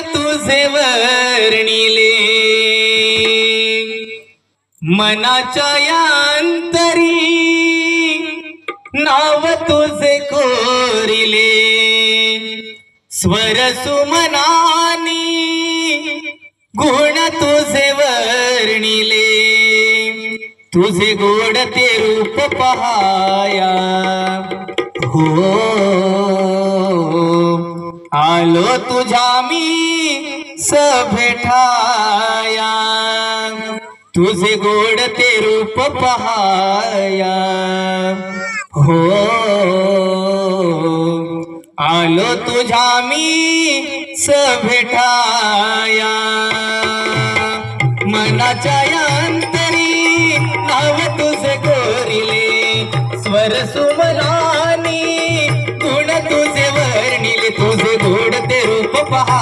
तुझे वर्णिले, मनाच्या अंतरी नाव तुझे कोरिले, स्वर सुमनानी गुण तुझे वर्णिले, तुझे गोड ते रूप पहाया, हो आलो तुझ्या मी सभेठाया, तुझे गोड ते रूप पहाया, हो आलो तुझ्या मी सभेठाया, मनाच्या अंतरी नाव तुझे कोरिले, स्वर सुमनानी गुण तुझे वर्णिले, तुझे गोड ते रूप पहा